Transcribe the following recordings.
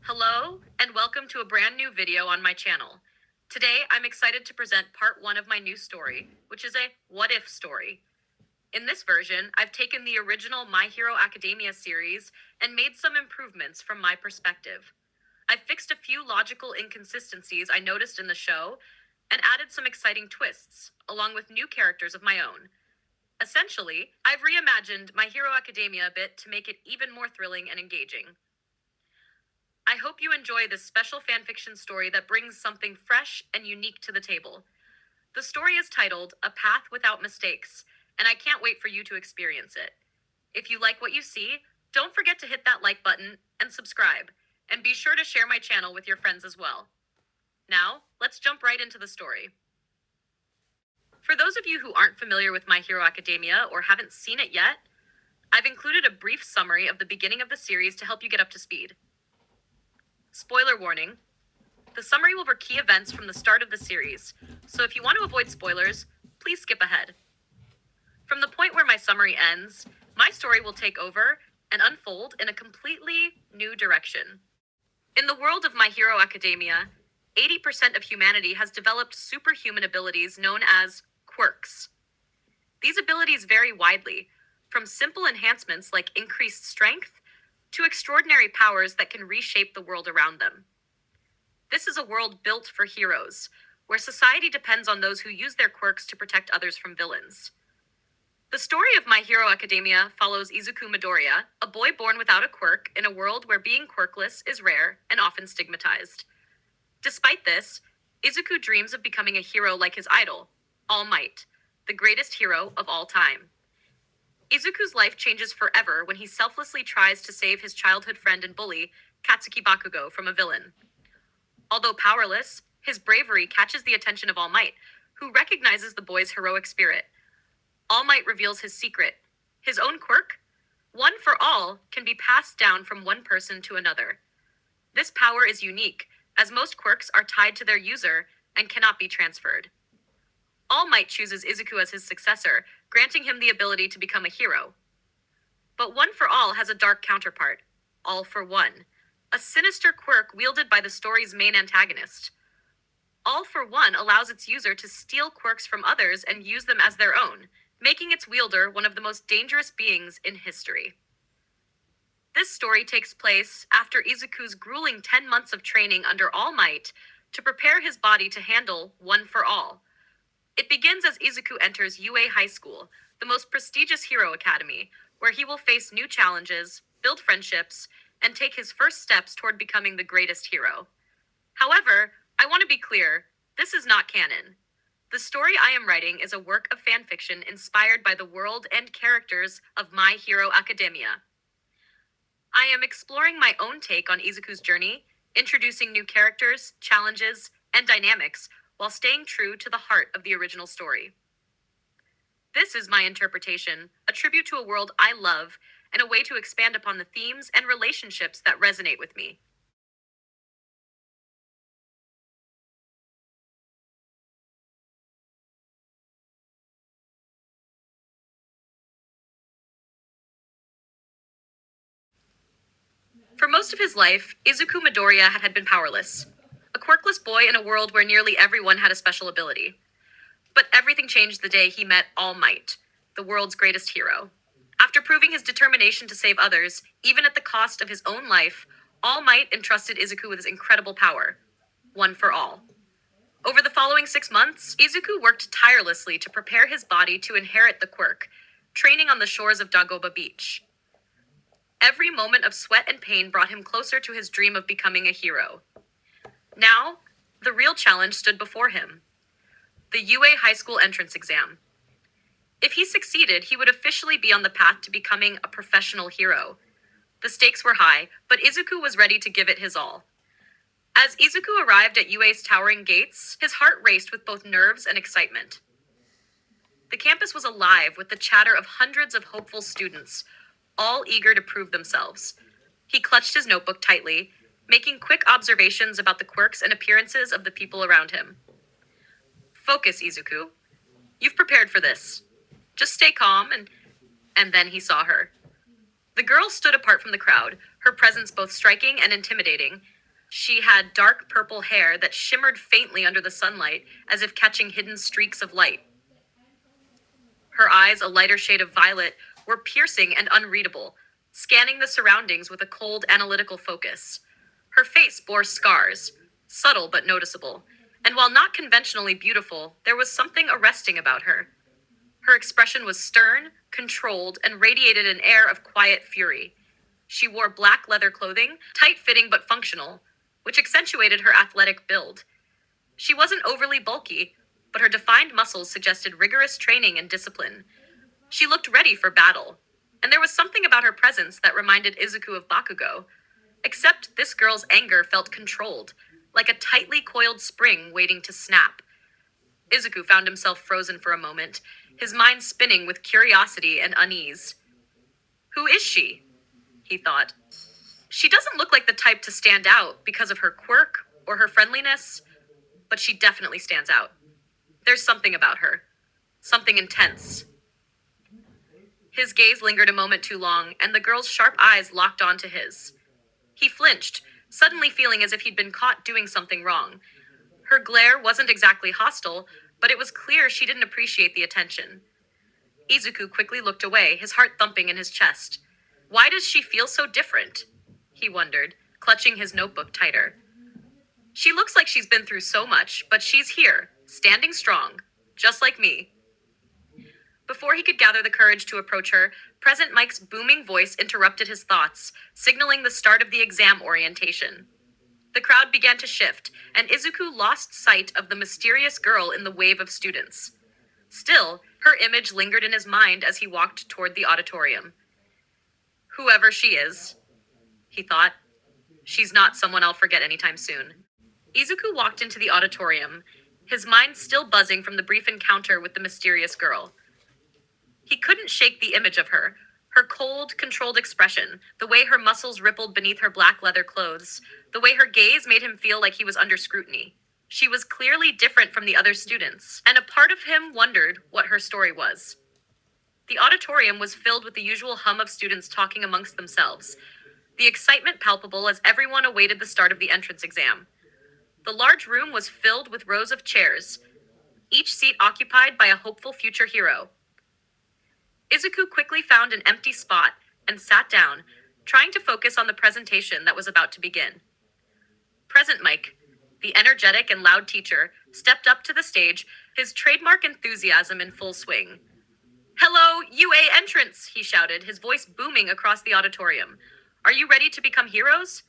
Hello, and welcome to a brand new video on my channel. Today, I'm excited to present part one of my new story, which is a what if story. In this version, I've taken the original My Hero Academia series and made some improvements from my perspective. I've fixed a few logical inconsistencies I noticed in the show and added some exciting twists, along with new characters of my own. Essentially, I've reimagined My Hero Academia a bit to make it even more thrilling and engaging. I hope you enjoy this special fanfiction story that brings something fresh and unique to the table. The story is titled A Path Without Mistakes, and I can't wait for you to experience it. If you like what you see, don't forget to hit that like button and subscribe, and be sure to share my channel with your friends as well. Now, let's jump right into the story. For those of you who aren't familiar with My Hero Academia or haven't seen it yet, I've included a brief summary of the beginning of the series to help you get up to speed. Spoiler warning: the summary will cover key events from the start of the series, so if you want to avoid spoilers, please skip ahead. From the point where my summary ends, my story will take over and unfold in a completely new direction. In the world of My Hero Academia, 80% of humanity has developed superhuman abilities known as quirks. These abilities vary widely, from simple enhancements like increased strength to extraordinary powers that can reshape the world around them. This is a world built for heroes, where society depends on those who use their quirks to protect others from villains. The story of My Hero Academia follows Izuku Midoriya, a boy born without a quirk in a world where being quirkless is rare and often stigmatized. Despite this, Izuku dreams of becoming a hero like his idol, All Might, the greatest hero of all time. Izuku's life changes forever when he selflessly tries to save his childhood friend and bully, Katsuki Bakugo, from a villain. Although powerless, his bravery catches the attention of All Might, who recognizes the boy's heroic spirit. All Might reveals his secret: his own quirk, One for All, can be passed down from one person to another. This power is unique, as most quirks are tied to their user and cannot be transferred. All Might chooses Izuku as his successor, granting him the ability to become a hero. But One for All has a dark counterpart, All for One, a sinister quirk wielded by the story's main antagonist. All for One allows its user to steal quirks from others and use them as their own, making its wielder one of the most dangerous beings in history. This story takes place after Izuku's grueling 10 months of training under All Might to prepare his body to handle One for All. It begins as Izuku enters UA High School, the most prestigious hero academy, where he will face new challenges, build friendships, and take his first steps toward becoming the greatest hero. However, I want to be clear, this is not canon. The story I am writing is a work of fanfiction inspired by the world and characters of My Hero Academia. I am exploring my own take on Izuku's journey, introducing new characters, challenges, and dynamics while staying true to the heart of the original story. This is my interpretation, a tribute to a world I love, and a way to expand upon the themes and relationships that resonate with me. For most of his life, Izuku Midoriya had been powerless, a quirkless boy in a world where nearly everyone had a special ability. But everything changed the day he met All Might, the world's greatest hero. After proving his determination to save others, even at the cost of his own life, All Might entrusted Izuku with his incredible power, One for All. Over the following 6 months, Izuku worked tirelessly to prepare his body to inherit the quirk, training on the shores of Dagoba Beach. Every moment of sweat and pain brought him closer to his dream of becoming a hero. Now, the real challenge stood before him: the UA High School entrance exam. If he succeeded, he would officially be on the path to becoming a professional hero. The stakes were high, but Izuku was ready to give it his all. As Izuku arrived at UA's towering gates, his heart raced with both nerves and excitement. The campus was alive with the chatter of hundreds of hopeful students, all eager to prove themselves. He clutched his notebook tightly, making quick observations about the quirks and appearances of the people around him. Focus, Izuku. You've prepared for this. Just stay calm, and then he saw her. The girl stood apart from the crowd, her presence both striking and intimidating. She had dark purple hair that shimmered faintly under the sunlight, as if catching hidden streaks of light. Her eyes, a lighter shade of violet, were piercing and unreadable, scanning the surroundings with a cold, analytical focus. Her face bore scars, subtle but noticeable, and while not conventionally beautiful, there was something arresting about her. Her expression was stern, controlled, and radiated an air of quiet fury. She wore black leather clothing, tight-fitting but functional, which accentuated her athletic build. She wasn't overly bulky, but her defined muscles suggested rigorous training and discipline. She looked ready for battle, and there was something about her presence that reminded Izuku of Bakugo, except this girl's anger felt controlled, like a tightly coiled spring waiting to snap. Izuku found himself frozen for a moment, his mind spinning with curiosity and unease. Who is she? He thought. She doesn't look like the type to stand out because of her quirk or her friendliness, but she definitely stands out. There's something about her. Something intense. His gaze lingered a moment too long, and the girl's sharp eyes locked onto his. He flinched, suddenly feeling as if he'd been caught doing something wrong. Her glare wasn't exactly hostile, but it was clear she didn't appreciate the attention. Izuku quickly looked away, his heart thumping in his chest. Why does she feel so different? He wondered, clutching his notebook tighter. She looks like she's been through so much, but she's here, standing strong, just like me. Before he could gather the courage to approach her, Present Mike's booming voice interrupted his thoughts, signaling the start of the exam orientation. The crowd began to shift, and Izuku lost sight of the mysterious girl in the wave of students. Still, her image lingered in his mind as he walked toward the auditorium. Whoever she is, he thought, she's not someone I'll forget anytime soon. Izuku walked into the auditorium, his mind still buzzing from the brief encounter with the mysterious girl. He couldn't shake the image of her cold, controlled expression, the way her muscles rippled beneath her black leather clothes, the way her gaze made him feel like he was under scrutiny. She was clearly different from the other students, and a part of him wondered what her story was. The auditorium was filled with the usual hum of students talking amongst themselves, the excitement palpable as everyone awaited the start of the entrance exam. The large room was filled with rows of chairs, each seat occupied by a hopeful future hero. Izuku quickly found an empty spot and sat down, trying to focus on the presentation that was about to begin. Present Mike, the energetic and loud teacher, stepped up to the stage, his trademark enthusiasm in full swing. "Hello, UA entrants," he shouted, his voice booming across the auditorium. "Are you ready to become heroes?"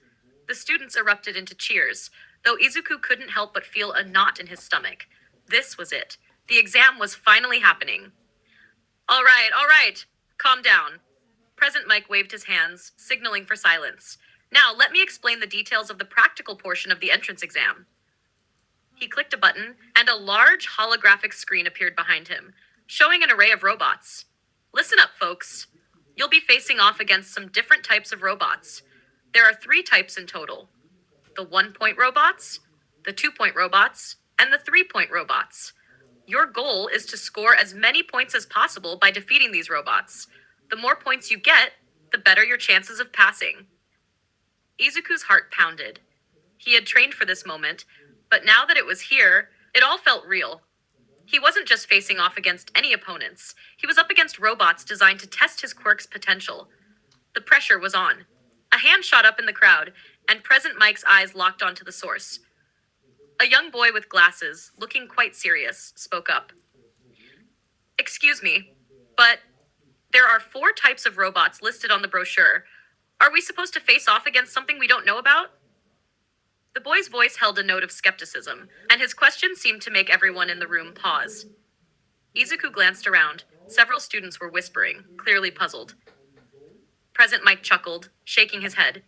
The students erupted into cheers, though Izuku couldn't help but feel a knot in his stomach. This was it. The exam was finally happening. All right, calm down. Present Mike waved his hands, signaling for silence. Now, let me explain the details of the practical portion of the entrance exam. He clicked a button, and a large holographic screen appeared behind him, showing an array of robots. Listen up, folks. You'll be facing off against some different types of robots. There are 3 types in total. The 1-point robots, the 2-point robots, and the 3-point robots. Your goal is to score as many points as possible by defeating these robots. The more points you get, the better your chances of passing. Izuku's heart pounded. He had trained for this moment, but now that it was here, it all felt real. He wasn't just facing off against any opponents. He was up against robots designed to test his quirk's potential. The pressure was on. A hand shot up in the crowd, and Present Mike's eyes locked onto the source. A young boy with glasses, looking quite serious, spoke up. "Excuse me, but there are 4 types of robots listed on the brochure. Are we supposed to face off against something we don't know about?" The boy's voice held a note of skepticism, and his question seemed to make everyone in the room pause. Izuku glanced around. Several students were whispering, clearly puzzled. Present Mike chuckled, shaking his head.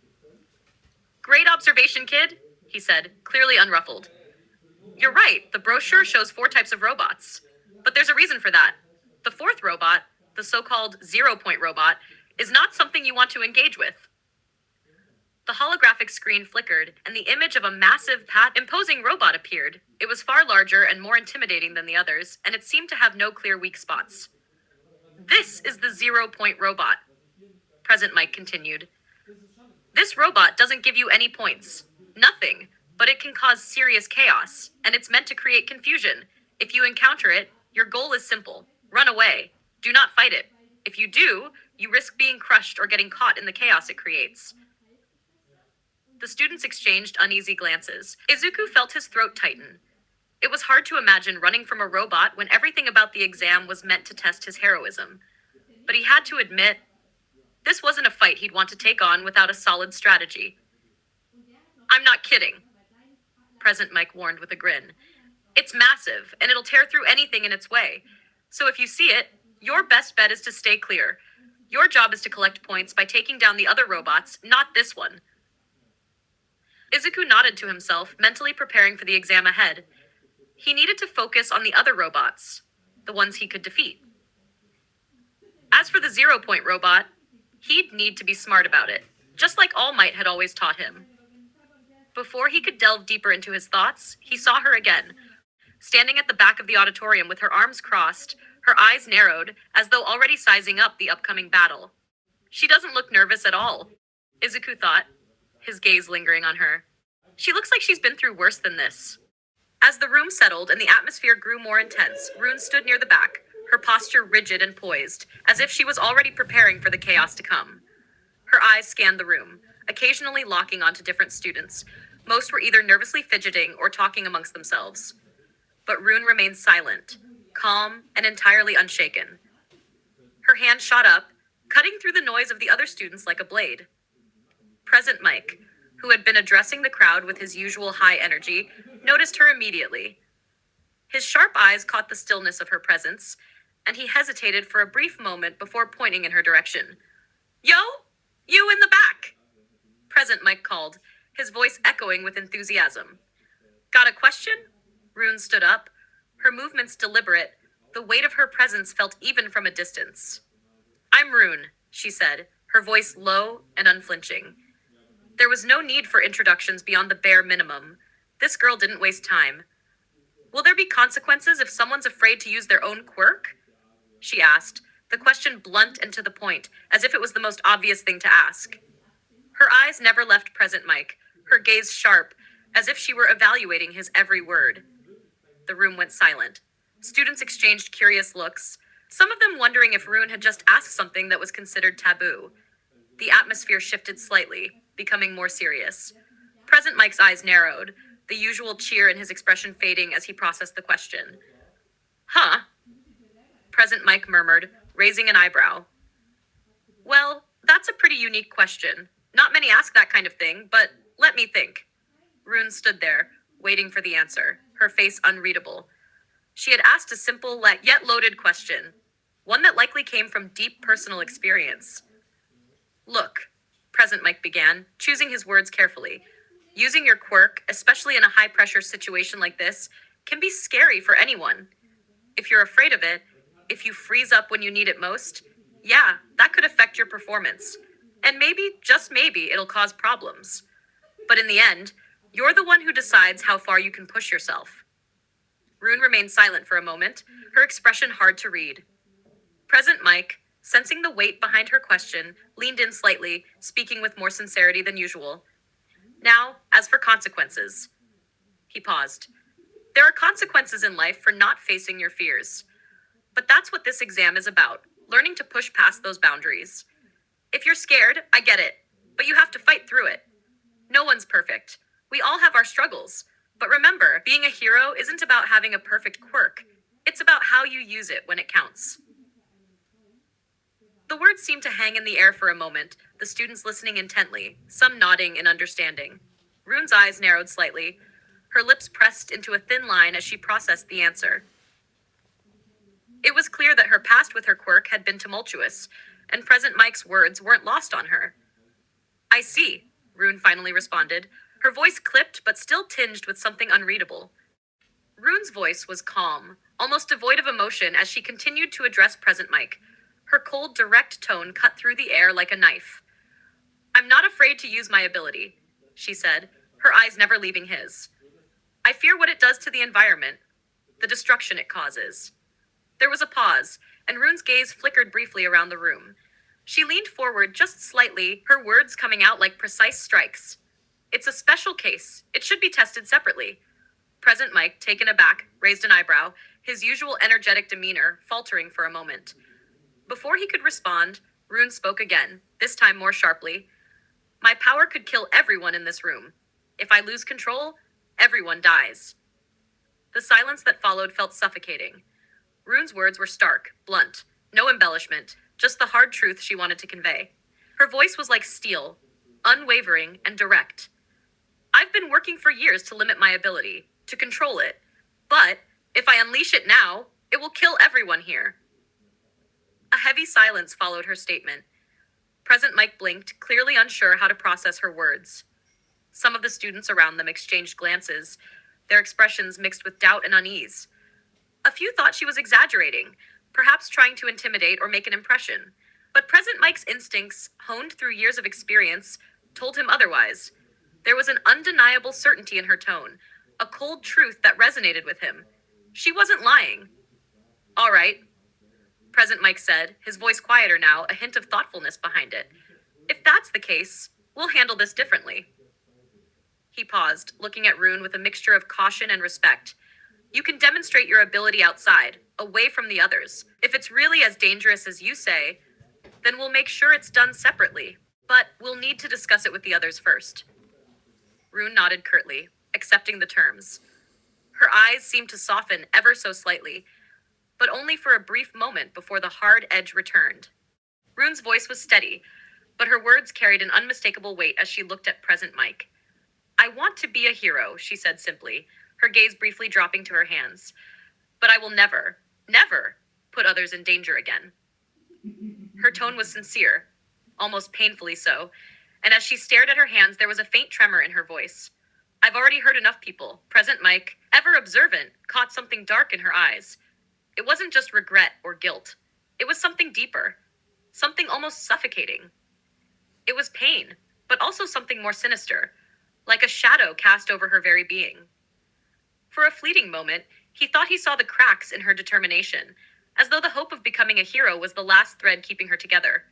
"Great observation, kid," he said, clearly unruffled. "You're right, the brochure shows 4 types of robots. But there's a reason for that. The 4th robot, the so-called 0-point robot, is not something you want to engage with." The holographic screen flickered, and the image of a massive, imposing robot appeared. It was far larger and more intimidating than the others, and it seemed to have no clear weak spots. "This is the 0-point robot," Present Mike continued. This robot doesn't give you any points. Nothing. But it can cause serious chaos, and it's meant to create confusion. If you encounter it, your goal is simple: run away. Do not fight it. If you do, you risk being crushed or getting caught in the chaos it creates. The students exchanged uneasy glances. Izuku felt his throat tighten. It was hard to imagine running from a robot when everything about the exam was meant to test his heroism. But he had to admit, this wasn't a fight he'd want to take on without a solid strategy. I'm not kidding, Present Mike warned with a grin. It's massive, and it'll tear through anything in its way. So if you see it, your best bet is to stay clear. Your job is to collect points by taking down the other robots, not this one. Izuku nodded to himself, mentally preparing for the exam ahead. He needed to focus on the other robots, the ones he could defeat. As for the 0-point robot, he'd need to be smart about it, just like All Might had always taught him. Before he could delve deeper into his thoughts, he saw her again, standing at the back of the auditorium with her arms crossed, her eyes narrowed, as though already sizing up the upcoming battle. She doesn't look nervous at all, Izuku thought, his gaze lingering on her. She looks like she's been through worse than this. As the room settled and the atmosphere grew more intense, Rune stood near the back, her posture rigid and poised, as if she was already preparing for the chaos to come. Her eyes scanned the room, occasionally locking onto different students. Most were either nervously fidgeting or talking amongst themselves. But Rune remained silent, calm, and entirely unshaken. Her hand shot up, cutting through the noise of the other students like a blade. Present Mike, who had been addressing the crowd with his usual high energy, noticed her immediately. His sharp eyes caught the stillness of her presence, and he hesitated for a brief moment before pointing in her direction. Yo! You in the back! Present Mike called, his voice echoing with enthusiasm. Got a question? Rune stood up, her movements deliberate, the weight of her presence felt even from a distance. I'm Rune, she said, her voice low and unflinching. There was no need for introductions beyond the bare minimum. This girl didn't waste time. Will there be consequences if someone's afraid to use their own quirk? She asked, the question blunt and to the point, as if it was the most obvious thing to ask. Her eyes never left Present Mike, her gaze sharp, as if she were evaluating his every word. The room went silent. Students exchanged curious looks, some of them wondering if Rune had just asked something that was considered taboo. The atmosphere shifted slightly, becoming more serious. Present Mike's eyes narrowed, the usual cheer in his expression fading as he processed the question. Huh? Present Mike murmured, raising an eyebrow. Well, that's a pretty unique question. Not many ask that kind of thing, but let me think. Rune stood there, waiting for the answer, her face unreadable. She had asked a simple yet loaded question, one that likely came from deep personal experience. Look, Present Mike began, choosing his words carefully. Using your quirk, especially in a high-pressure situation like this, can be scary for anyone. If you're afraid of it, if you freeze up when you need it most, yeah, that could affect your performance. And maybe, just maybe, it'll cause problems. But in the end, you're the one who decides how far you can push yourself. Rune remained silent for a moment, her expression hard to read. Present Mike, sensing the weight behind her question, leaned in slightly, speaking with more sincerity than usual. Now, as for consequences. He paused. There are consequences in life for not facing your fears. But that's what this exam is about, learning to push past those boundaries. If you're scared, I get it, but you have to fight through it. No one's perfect. We all have our struggles. But remember, being a hero isn't about having a perfect quirk. It's about how you use it when it counts. The words seemed to hang in the air for a moment, the students listening intently, some nodding in understanding. Rune's eyes narrowed slightly, her lips pressed into a thin line as she processed the answer. It was clear that her past with her quirk had been tumultuous, and Present Mike's words weren't lost on her. I see, Rune finally responded, her voice clipped but still tinged with something unreadable. Rune's voice was calm, almost devoid of emotion as she continued to address Present Mike. Her cold, direct tone cut through the air like a knife. I'm not afraid to use my ability, she said, her eyes never leaving his. I fear what it does to the environment, the destruction it causes. There was a pause, and Rune's gaze flickered briefly around the room. She leaned forward just slightly, her words coming out like precise strikes. It's a special case. It should be tested separately. Present Mike, taken aback, raised an eyebrow, his usual energetic demeanor faltering for a moment. Before he could respond, Rune spoke again, this time more sharply. My power could kill everyone in this room. If I lose control, everyone dies. The silence that followed felt suffocating. Rune's words were stark, blunt, no embellishment, just the hard truth she wanted to convey. Her voice was like steel, unwavering and direct. I've been working for years to limit my ability, to control it. But if I unleash it now, it will kill everyone here. A heavy silence followed her statement. Present Mike blinked, clearly unsure how to process her words. Some of the students around them exchanged glances, their expressions mixed with doubt and unease. A few thought she was exaggerating, perhaps trying to intimidate or make an impression. But Present Mike's instincts, honed through years of experience, told him otherwise. There was an undeniable certainty in her tone, a cold truth that resonated with him. She wasn't lying. All right, Present Mike said, his voice quieter now, a hint of thoughtfulness behind it. If that's the case, we'll handle this differently. He paused, looking at Rune with a mixture of caution and respect. You can demonstrate your ability outside, away from the others. If it's really as dangerous as you say, then we'll make sure it's done separately. But we'll need to discuss it with the others first. Rune nodded curtly, accepting the terms. Her eyes seemed to soften ever so slightly, but only for a brief moment before the hard edge returned. Rune's voice was steady, but her words carried an unmistakable weight as she looked at Present Mike. I want to be a hero, she said simply, her gaze briefly dropping to her hands. But I will never, never put others in danger again. Her tone was sincere, almost painfully so, and as she stared at her hands, there was a faint tremor in her voice. I've already heard enough people, Present Mike, ever observant, caught something dark in her eyes. It wasn't just regret or guilt. It was something deeper, something almost suffocating. It was pain, but also something more sinister, like a shadow cast over her very being. For a fleeting moment, he thought he saw the cracks in her determination, as though the hope of becoming a hero was the last thread keeping her together.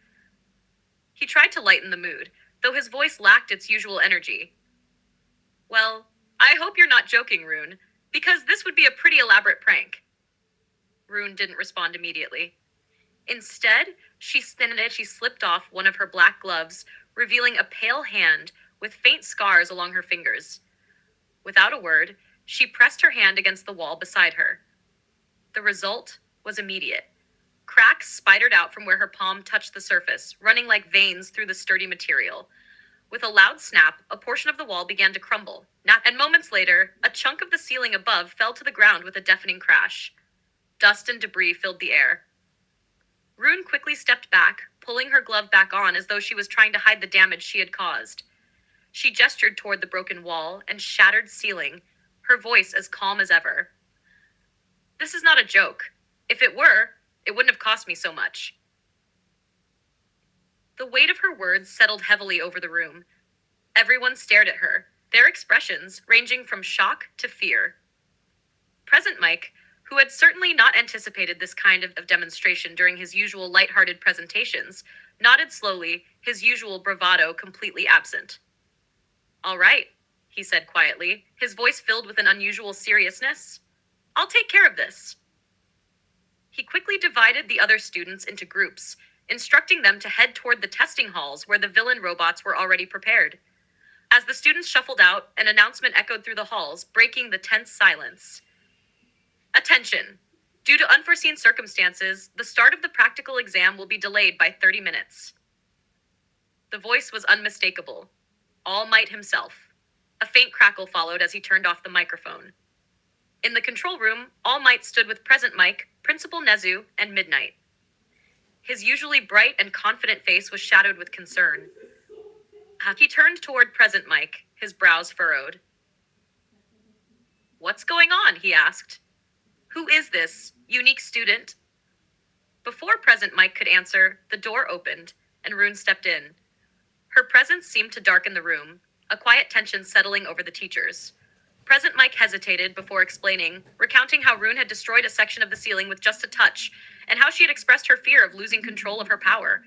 He tried to lighten the mood, though his voice lacked its usual energy. Well, I hope you're not joking, Rune, because this would be a pretty elaborate prank. Rune didn't respond immediately. Instead, she slipped off one of her black gloves, revealing a pale hand with faint scars along her fingers. Without a word, she pressed her hand against the wall beside her. The result was immediate. Cracks spidered out from where her palm touched the surface, running like veins through the sturdy material. With a loud snap, a portion of the wall began to crumble, and moments later, a chunk of the ceiling above fell to the ground with a deafening crash. Dust and debris filled the air. Rune quickly stepped back, pulling her glove back on as though she was trying to hide the damage she had caused. She gestured toward the broken wall and shattered ceiling, her voice as calm as ever. This is not a joke. If it were, it wouldn't have cost me so much. The weight of her words settled heavily over the room. Everyone stared at her, their expressions ranging from shock to fear. Present Mike, who had certainly not anticipated this kind of demonstration during his usual light-hearted presentations, nodded slowly, his usual bravado completely absent. All right, he said quietly, his voice filled with an unusual seriousness. I'll take care of this. He quickly divided the other students into groups, instructing them to head toward the testing halls where the villain robots were already prepared. As the students shuffled out, an announcement echoed through the halls, breaking the tense silence. Attention! Due to unforeseen circumstances, the start of the practical exam will be delayed by 30 minutes. The voice was unmistakable. All Might himself. A faint crackle followed as he turned off the microphone. In the control room, All Might stood with Present Mike, Principal Nezu, and Midnight. His usually bright and confident face was shadowed with concern. He turned toward Present Mike, his brows furrowed. What's going on? He asked. Who is this unique student? Before Present Mike could answer, the door opened, and Rune stepped in. Her presence seemed to darken the room, a quiet tension settling over the teachers. Present Mike hesitated before explaining, recounting how Rune had destroyed a section of the ceiling with just a touch, and how she had expressed her fear of losing control of her power.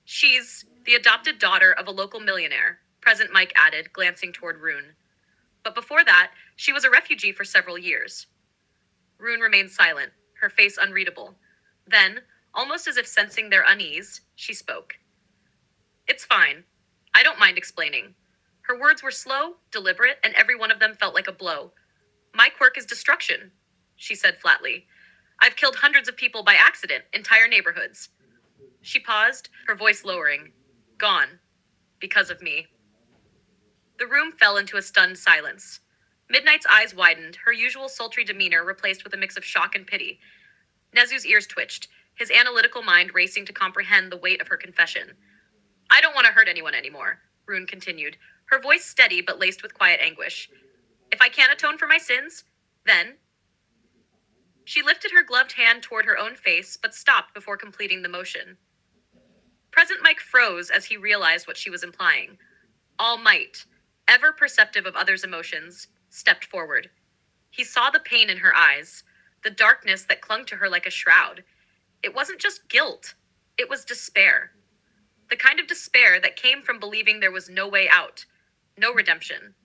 She's the adopted daughter of a local millionaire, Present Mike added, glancing toward Rune. But before that, she was a refugee for several years. Rune remained silent, her face unreadable. Then, almost as if sensing their unease, she spoke. It's fine. I don't mind explaining. Her words were slow, deliberate, and every one of them felt like a blow. My quirk is destruction, she said flatly. I've killed hundreds of people by accident, entire neighborhoods. She paused, her voice lowering. Gone. Because of me. The room fell into a stunned silence. Midnight's eyes widened, her usual sultry demeanor replaced with a mix of shock and pity. Nezu's ears twitched, his analytical mind racing to comprehend the weight of her confession. I don't want to hurt anyone anymore, Rune continued, her voice steady but laced with quiet anguish. If I can't atone for my sins, then... She lifted her gloved hand toward her own face, but stopped before completing the motion. Present Mike froze as he realized what she was implying. All Might, ever perceptive of others' emotions, stepped forward. He saw the pain in her eyes, the darkness that clung to her like a shroud. It wasn't just guilt, it was despair. The kind of despair that came from believing there was no way out, no redemption.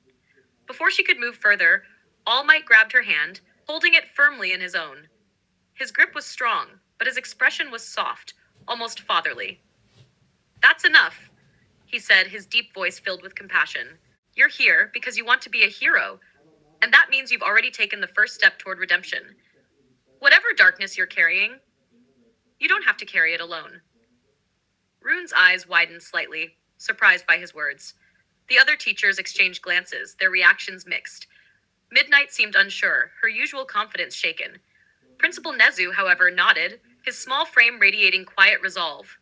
Before she could move further, All Might grabbed her hand, holding it firmly in his own. His grip was strong, but his expression was soft, almost fatherly. That's enough, he said, his deep voice filled with compassion. You're here because you want to be a hero, and that means you've already taken the first step toward redemption. Whatever darkness you're carrying, you don't have to carry it alone. Rune's eyes widened slightly, surprised by his words. The other teachers exchanged glances, their reactions mixed. Midnight seemed unsure, her usual confidence shaken. Principal Nezu, however, nodded, his small frame radiating quiet resolve.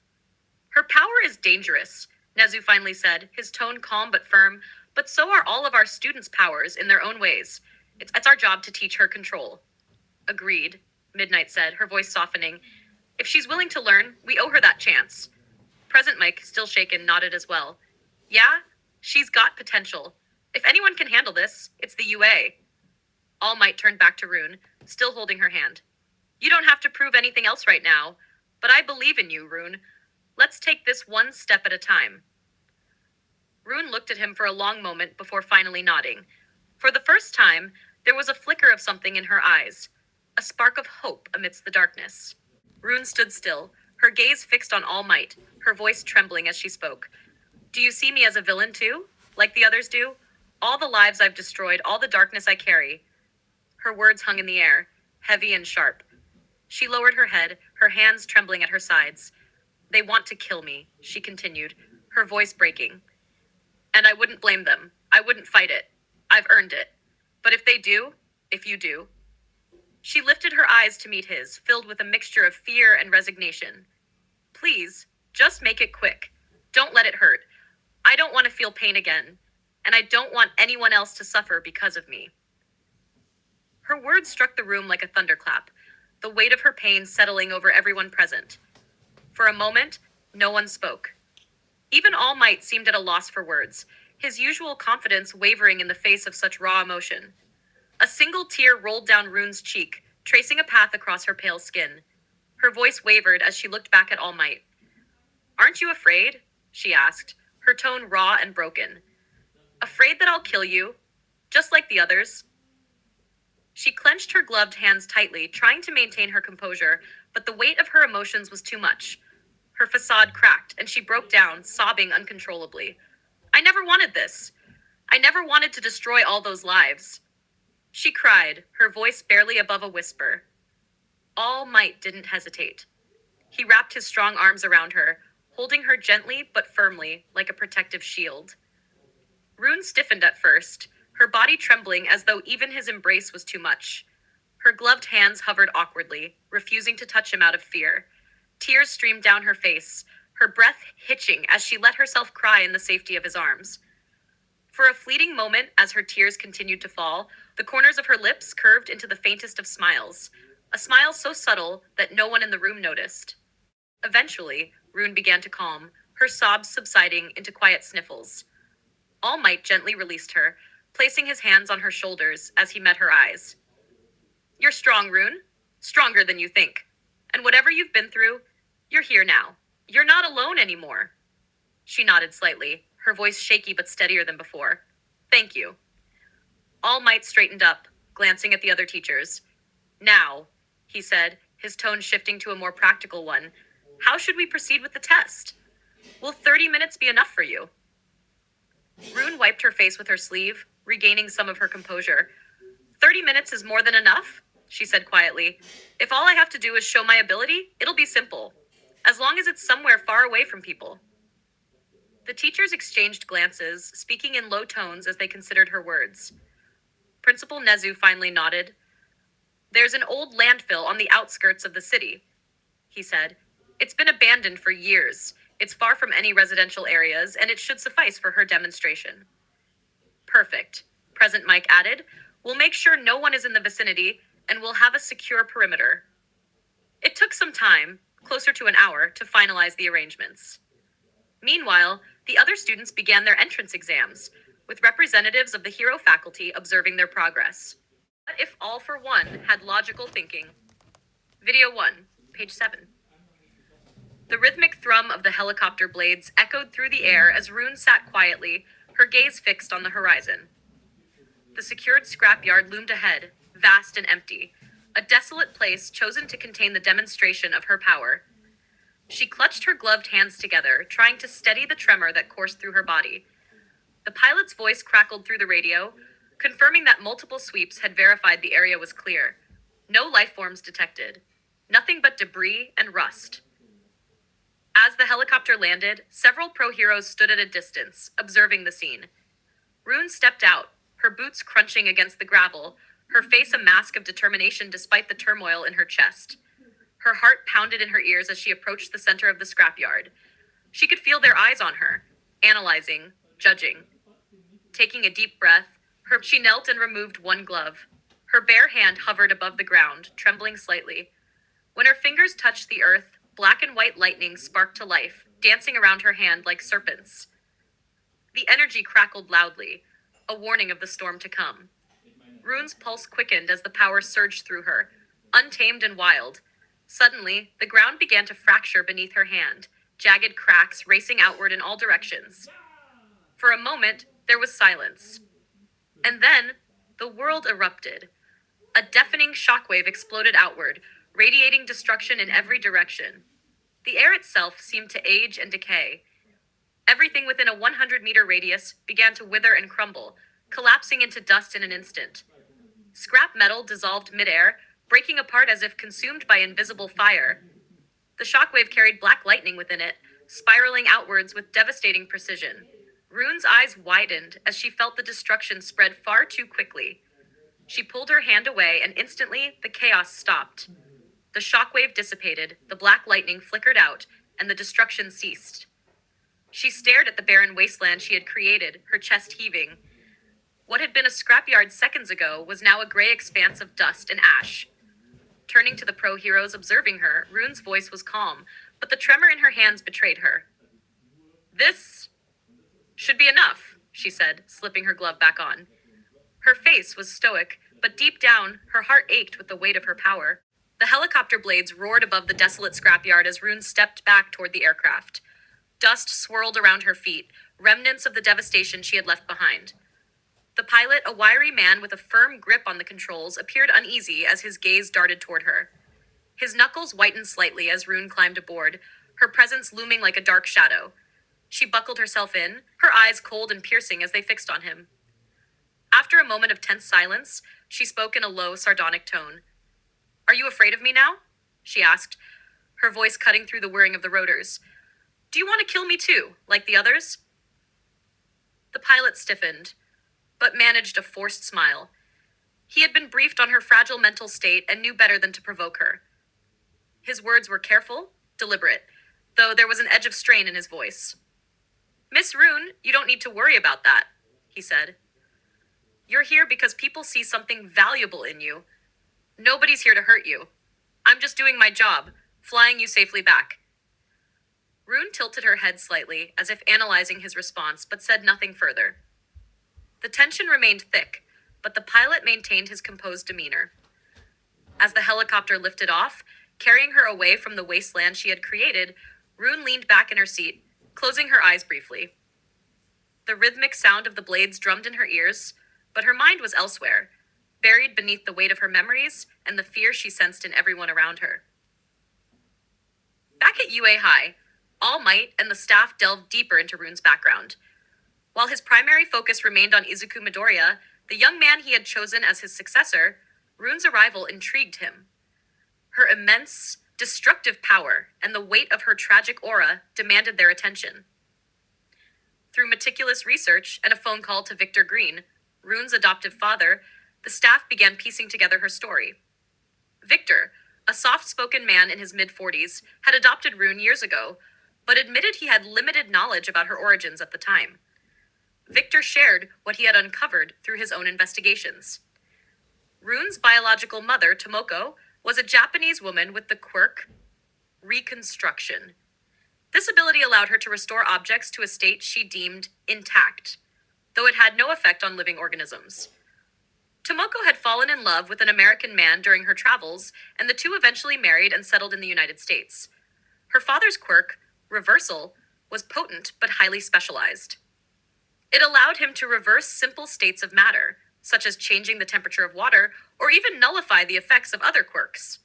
Her power is dangerous, Nezu finally said, his tone calm but firm, but so are all of our students' powers in their own ways. It's our job to teach her control. Agreed, Midnight said, her voice softening. If she's willing to learn, we owe her that chance. Present Mike, still shaken, nodded as well. Yeah, she's got potential. If anyone can handle this, it's the UA. All Might turned back to Rune, still holding her hand. You don't have to prove anything else right now, but I believe in you, Rune. Let's take this one step at a time. Rune looked at him for a long moment before finally nodding. For the first time, there was a flicker of something in her eyes, a spark of hope amidst the darkness. Rune stood still, her gaze fixed on All Might, her voice trembling as she spoke. Do you see me as a villain too, like the others do? All the lives I've destroyed, all the darkness I carry. Her words hung in the air, heavy and sharp. She lowered her head, her hands trembling at her sides. They want to kill me, she continued, her voice breaking. And I wouldn't blame them. I wouldn't fight it. I've earned it. But if they do, if you do... She lifted her eyes to meet his, filled with a mixture of fear and resignation. Please, just make it quick. Don't let it hurt. I don't want to feel pain again, and I don't want anyone else to suffer because of me. Her words struck the room like a thunderclap, the weight of her pain settling over everyone present. For a moment, no one spoke. Even All Might seemed at a loss for words, his usual confidence wavering in the face of such raw emotion. A single tear rolled down Rune's cheek, tracing a path across her pale skin. Her voice wavered as she looked back at All Might. Aren't you afraid? She asked, her tone raw and broken. Afraid that I'll kill you, just like the others? She clenched her gloved hands tightly, trying to maintain her composure, but the weight of her emotions was too much. Her facade cracked, and she broke down, sobbing uncontrollably. I never wanted this. I never wanted to destroy all those lives. She cried, her voice barely above a whisper. All Might didn't hesitate. He wrapped his strong arms around her, holding her gently but firmly, like a protective shield. Rune stiffened at first, her body trembling as though even his embrace was too much. Her gloved hands hovered awkwardly, refusing to touch him out of fear. Tears streamed down her face, her breath hitching as she let herself cry in the safety of his arms. For a fleeting moment, as her tears continued to fall, the corners of her lips curved into the faintest of smiles, a smile so subtle that no one in the room noticed. Eventually, Rune began to calm, her sobs subsiding into quiet sniffles. All Might gently released her, placing his hands on her shoulders as he met her eyes. You're strong, Rune. Stronger than you think. And whatever you've been through, you're here now. You're not alone anymore. She nodded slightly, her voice shaky but steadier than before. Thank you. All Might straightened up, glancing at the other teachers. Now, he said, his tone shifting to a more practical one, how should we proceed with the test? Will 30 minutes be enough for you? Rune wiped her face with her sleeve, regaining some of her composure. 30 minutes is more than enough, she said quietly. If all I have to do is show my ability, it'll be simple. As long as it's somewhere far away from people. The teachers exchanged glances, speaking in low tones as they considered her words. Principal Nezu finally nodded. There's an old landfill on the outskirts of the city, he said. It's been abandoned for years. It's far from any residential areas, and it should suffice for her demonstration. Perfect, Present Mike added. We'll make sure no one is in the vicinity, and we'll have a secure perimeter. It took some time, closer to an hour, to finalize the arrangements. Meanwhile, the other students began their entrance exams, with representatives of the hero faculty observing their progress. What if All for One had logical thinking? Video 1, page 7. The rhythmic thrum of the helicopter blades echoed through the air as Rune sat quietly, her gaze fixed on the horizon. The secured scrapyard loomed ahead, vast and empty, a desolate place chosen to contain the demonstration of her power. She clutched her gloved hands together, trying to steady the tremor that coursed through her body. The pilot's voice crackled through the radio, confirming that multiple sweeps had verified the area was clear. No life forms detected. Nothing but debris and rust. As the helicopter landed, several pro-heroes stood at a distance, observing the scene. Rune stepped out, her boots crunching against the gravel, her face a mask of determination despite the turmoil in her chest. Her heart pounded in her ears as she approached the center of the scrapyard. She could feel their eyes on her, analyzing, judging. Taking a deep breath, she knelt and removed one glove. Her bare hand hovered above the ground, trembling slightly. When her fingers touched the earth, black and white lightning sparked to life, dancing around her hand like serpents. The energy crackled loudly, a warning of the storm to come. Rune's pulse quickened as the power surged through her, untamed and wild. Suddenly, the ground began to fracture beneath her hand, jagged cracks racing outward in all directions. For a moment, there was silence. And then, the world erupted. A deafening shockwave exploded outward, radiating destruction in every direction. The air itself seemed to age and decay. Everything within a 100-meter radius began to wither and crumble, collapsing into dust in an instant. Scrap metal dissolved midair, breaking apart as if consumed by invisible fire. The shockwave carried black lightning within it, spiraling outwards with devastating precision. Rune's eyes widened as she felt the destruction spread far too quickly. She pulled her hand away, and instantly, the chaos stopped. The shockwave dissipated, the black lightning flickered out, and the destruction ceased. She stared at the barren wasteland she had created, her chest heaving. What had been a scrapyard seconds ago was now a gray expanse of dust and ash. Turning to the pro-heroes observing her, Rune's voice was calm, but the tremor in her hands betrayed her. This should be enough, she said, slipping her glove back on. Her face was stoic, but deep down, her heart ached with the weight of her power. The helicopter blades roared above the desolate scrapyard as Rune stepped back toward the aircraft. Dust swirled around her feet, remnants of the devastation she had left behind. The pilot, a wiry man with a firm grip on the controls, appeared uneasy as his gaze darted toward her. His knuckles whitened slightly as Rune climbed aboard, her presence looming like a dark shadow. She buckled herself in, her eyes cold and piercing as they fixed on him. After a moment of tense silence, she spoke in a low, sardonic tone. "Are you afraid of me now?" she asked, her voice cutting through the whirring of the rotors. "Do you want to kill me too, like the others?" The pilot stiffened, but managed a forced smile. He had been briefed on her fragile mental state and knew better than to provoke her. His words were careful, deliberate, though there was an edge of strain in his voice. "Miss Rune, you don't need to worry about that," he said. "You're here because people see something valuable in you. Nobody's here to hurt you. I'm just doing my job, flying you safely back." Rune tilted her head slightly, as if analyzing his response, but said nothing further. The tension remained thick, but the pilot maintained his composed demeanor. As the helicopter lifted off, carrying her away from the wasteland she had created, Rune leaned back in her seat, closing her eyes briefly. The rhythmic sound of the blades drummed in her ears, but her mind was elsewhere, buried beneath the weight of her memories and the fear she sensed in everyone around her. Back at UA High, All Might and the staff delved deeper into Rune's background. While his primary focus remained on Izuku Midoriya, the young man he had chosen as his successor, Rune's arrival intrigued him. Her immense, destructive power and the weight of her tragic aura demanded their attention. Through meticulous research and a phone call to Victor Green, Rune's adoptive father, the staff began piecing together her story. Victor, a soft-spoken man in his mid-40s, had adopted Rune years ago, but admitted he had limited knowledge about her origins at the time. Victor shared what he had uncovered through his own investigations. Rune's biological mother, Tomoko, was a Japanese woman with the quirk reconstruction. This ability allowed her to restore objects to a state she deemed intact, though it had no effect on living organisms. Tomoko had fallen in love with an American man during her travels, and the two eventually married and settled in the United States. Her father's quirk, reversal, was potent but highly specialized. It allowed him to reverse simple states of matter, such as changing the temperature of water or even nullify the effects of other quirks.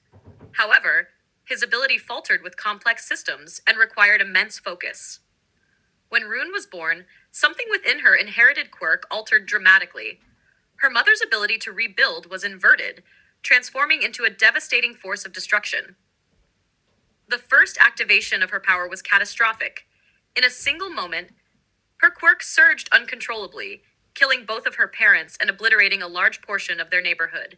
However, his ability faltered with complex systems and required immense focus. When Rune was born, something within her inherited quirk altered dramatically. Her mother's ability to rebuild was inverted, transforming into a devastating force of destruction. The first activation of her power was catastrophic. In a single moment, her quirk surged uncontrollably, killing both of her parents and obliterating a large portion of their neighborhood.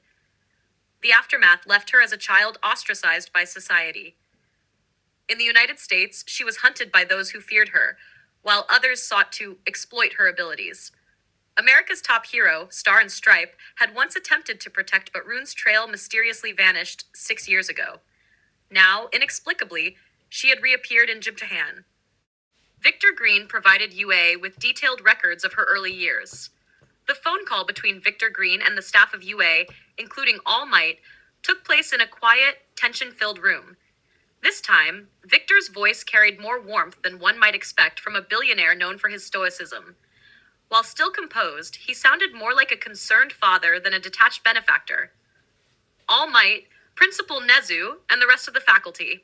The aftermath left her as a child ostracized by society. In the United States, she was hunted by those who feared her, while others sought to exploit her abilities. America's top hero, Star and Stripe, had once attempted to protect, but Rune's trail mysteriously vanished 6 years ago. Now, inexplicably, she had reappeared in Japan. Victor Green provided UA with detailed records of her early years. The phone call between Victor Green and the staff of UA, including All Might, took place in a quiet, tension-filled room. This time, Victor's voice carried more warmth than one might expect from a billionaire known for his stoicism. While still composed, he sounded more like a concerned father than a detached benefactor. All Might, Principal Nezu, and the rest of the faculty,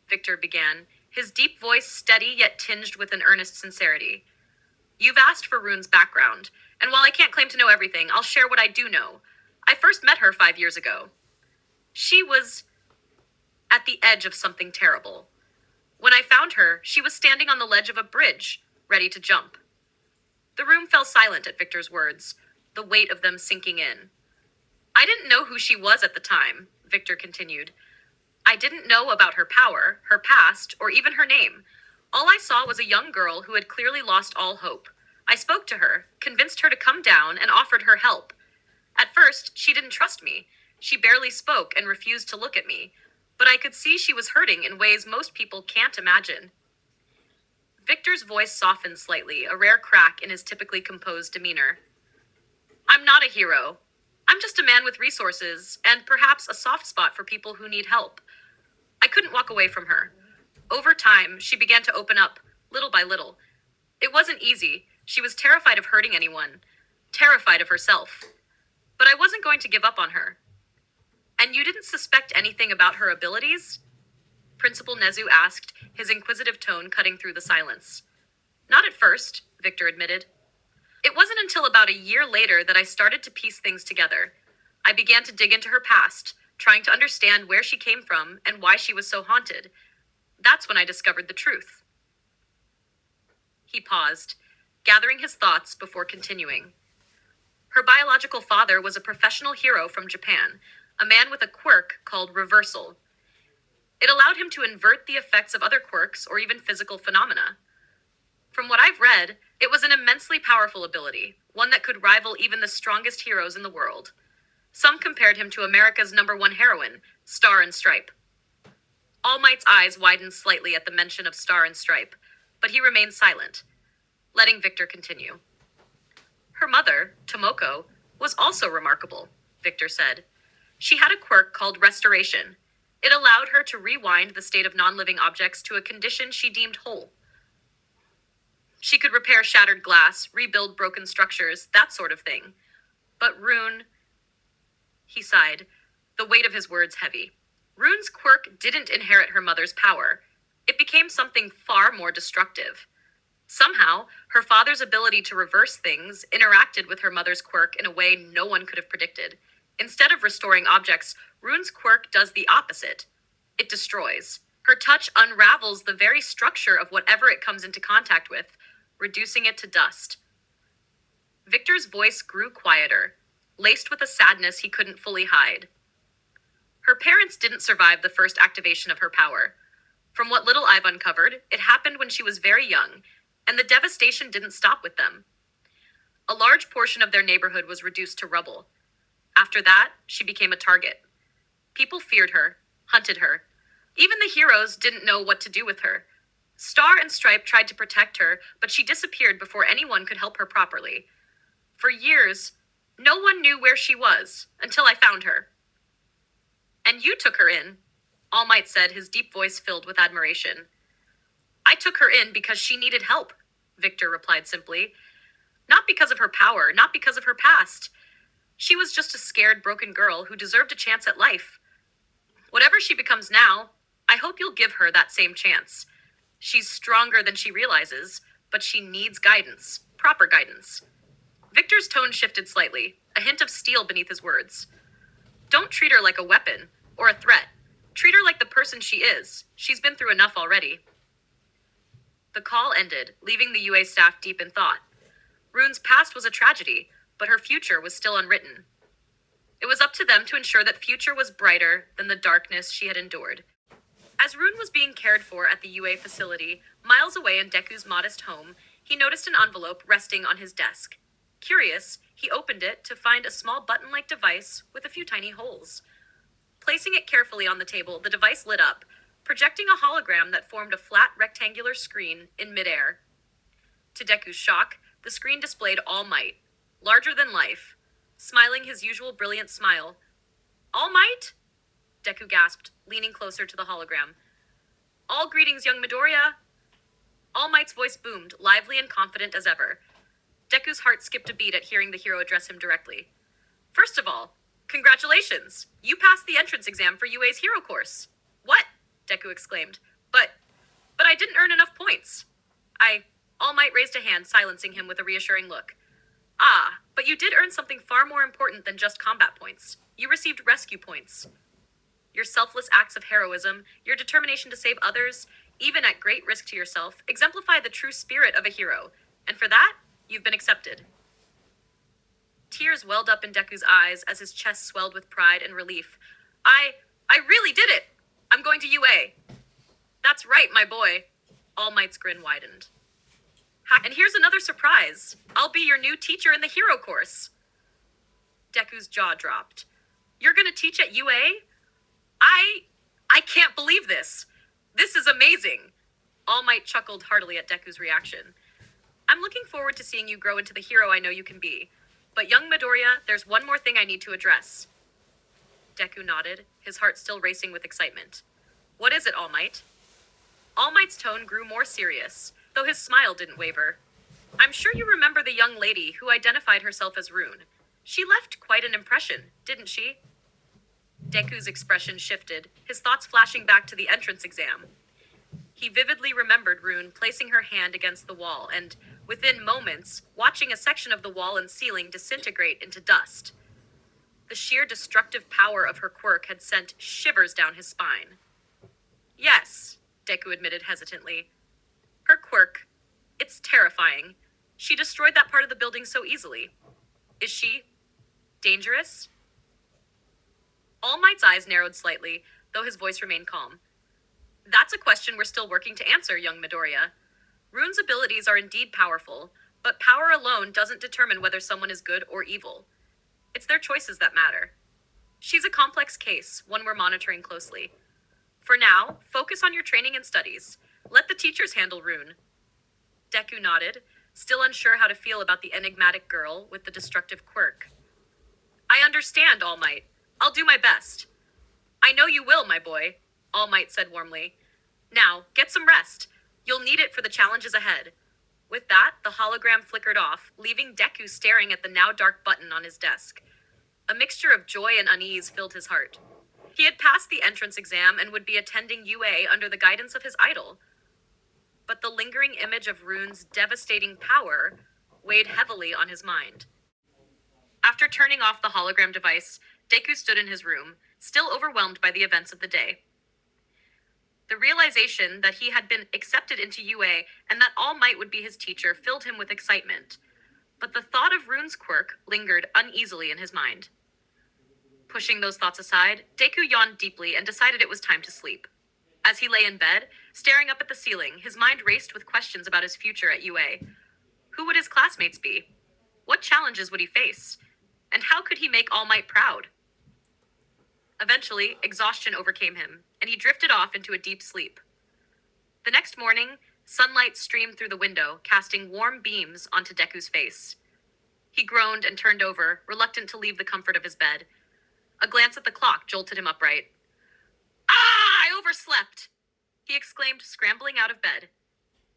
Victor began, his deep voice steady yet tinged with an earnest sincerity. You've asked for Rune's background, and while I can't claim to know everything, I'll share what I do know. I first met her 5 years ago. She was at the edge of something terrible. When I found her, she was standing on the ledge of a bridge, ready to jump. The room fell silent at Victor's words, the weight of them sinking in. I didn't know who she was at the time, Victor continued. I didn't know about her power, her past, or even her name. All I saw was a young girl who had clearly lost all hope. I spoke to her, convinced her to come down, and offered her help. At first, she didn't trust me. She barely spoke and refused to look at me, but I could see she was hurting in ways most people can't imagine. Victor's voice softened slightly, a rare crack in his typically composed demeanor. I'm not a hero. I'm just a man with resources, and perhaps a soft spot for people who need help. I couldn't walk away from her. Over time, she began to open up, little by little. It wasn't easy. She was terrified of hurting anyone, terrified of herself. But I wasn't going to give up on her. And you didn't suspect anything about her abilities? Principal Nezu asked, his inquisitive tone cutting through the silence. Not at first, Victor admitted. It wasn't until about a year later that I started to piece things together. I began to dig into her past, trying to understand where she came from and why she was so haunted. That's when I discovered the truth. He paused, gathering his thoughts before continuing. Her biological father was a professional hero from Japan, a man with a quirk called reversal. It allowed him to invert the effects of other quirks or even physical phenomena. From what I've read, it was an immensely powerful ability, one that could rival even the strongest heroes in the world. Some compared him to America's #1 heroine, Star and Stripe. All Might's eyes widened slightly at the mention of Star and Stripe, but he remained silent, letting Victor continue. Her mother, Tomoko, was also remarkable, Victor said. She had a quirk called restoration. It allowed her to rewind the state of non-living objects to a condition she deemed whole. She could repair shattered glass, rebuild broken structures, that sort of thing. But Rune, he sighed, the weight of his words heavy. Rune's quirk didn't inherit her mother's power. It became something far more destructive. Somehow, her father's ability to reverse things interacted with her mother's quirk in a way no one could have predicted. Instead of restoring objects, Rune's quirk does the opposite. It destroys. Her touch unravels the very structure of whatever it comes into contact with, reducing it to dust. Victor's voice grew quieter, laced with a sadness he couldn't fully hide. Her parents didn't survive the first activation of her power. From what little I've uncovered, it happened when she was very young, and the devastation didn't stop with them. A large portion of their neighborhood was reduced to rubble. After that, she became a target. People feared her, hunted her. Even the heroes didn't know what to do with her. Star and Stripe tried to protect her, but she disappeared before anyone could help her properly. For years, no one knew where she was, until I found her. And you took her in, All Might said, his deep voice filled with admiration. I took her in because she needed help, Victor replied simply. Not because of her power, not because of her past. She was just a scared, broken girl who deserved a chance at life. Whatever she becomes now, I hope you'll give her that same chance. She's stronger than she realizes, but she needs guidance, proper guidance. Victor's tone shifted slightly, a hint of steel beneath his words. Don't treat her like a weapon, or a threat. Treat her like the person she is. She's been through enough already. The call ended, leaving the UA staff deep in thought. Rune's past was a tragedy, but her future was still unwritten. It was up to them to ensure that future was brighter than the darkness she had endured. As Rune was being cared for at the UA facility, miles away in Deku's modest home, he noticed an envelope resting on his desk. Curious, he opened it to find a small button-like device with a few tiny holes. Placing it carefully on the table, the device lit up, projecting a hologram that formed a flat rectangular screen in midair. To Deku's shock, the screen displayed All Might, larger than life, smiling his usual brilliant smile. All Might? Deku gasped, leaning closer to the hologram. All greetings, young Midoriya. All Might's voice boomed, lively and confident as ever. Deku's heart skipped a beat at hearing the hero address him directly. First of all, congratulations! You passed the entrance exam for UA's hero course. What? Deku exclaimed. But I didn't earn enough points. All Might raised a hand, silencing him with a reassuring look. Ah, but you did earn something far more important than just combat points. You received rescue points. Your selfless acts of heroism, your determination to save others, even at great risk to yourself, exemplify the true spirit of a hero. And for that, you've been accepted. Tears welled up in Deku's eyes as his chest swelled with pride and relief. I really did it! I'm going to UA. That's right, my boy. All Might's grin widened. And here's another surprise. I'll be your new teacher in the hero course. Deku's jaw dropped. You're gonna teach at UA? I can't believe this. This is amazing. All Might chuckled heartily at Deku's reaction. I'm looking forward to seeing you grow into the hero I know you can be. But young Midoriya, there's one more thing I need to address. Deku nodded, his heart still racing with excitement. What is it, All Might? All Might's tone grew more serious, though his smile didn't waver. I'm sure you remember the young lady who identified herself as Rune. She left quite an impression, didn't she? Deku's expression shifted, his thoughts flashing back to the entrance exam. He vividly remembered Rune placing her hand against the wall and, within moments, watching a section of the wall and ceiling disintegrate into dust. The sheer destructive power of her quirk had sent shivers down his spine. Yes, Deku admitted hesitantly. Her quirk. It's terrifying. She destroyed that part of the building so easily. Is she dangerous? All Might's eyes narrowed slightly, though his voice remained calm. That's a question we're still working to answer, young Midoriya. Rune's abilities are indeed powerful, but power alone doesn't determine whether someone is good or evil. It's their choices that matter. She's a complex case, one we're monitoring closely. For now, focus on your training and studies. Let the teachers handle Rune. Deku nodded, still unsure how to feel about the enigmatic girl with the destructive quirk. I understand, All Might. I'll do my best. I know you will, my boy, All Might said warmly. Now, get some rest. You'll need it for the challenges ahead. With that, the hologram flickered off, leaving Deku staring at the now dark button on his desk. A mixture of joy and unease filled his heart. He had passed the entrance exam and would be attending UA under the guidance of his idol. But the lingering image of Rune's devastating power weighed heavily on his mind. After turning off the hologram device, Deku stood in his room, still overwhelmed by the events of the day. The realization that he had been accepted into UA and that All Might would be his teacher filled him with excitement. But the thought of Rune's quirk lingered uneasily in his mind. Pushing those thoughts aside, Deku yawned deeply and decided it was time to sleep. As he lay in bed, staring up at the ceiling, his mind raced with questions about his future at UA. Who would his classmates be? What challenges would he face? And how could he make All Might proud? Eventually, exhaustion overcame him, and he drifted off into a deep sleep. The next morning, sunlight streamed through the window, casting warm beams onto Deku's face. He groaned and turned over, reluctant to leave the comfort of his bed. A glance at the clock jolted him upright. "Ah, I overslept!" he exclaimed, scrambling out of bed.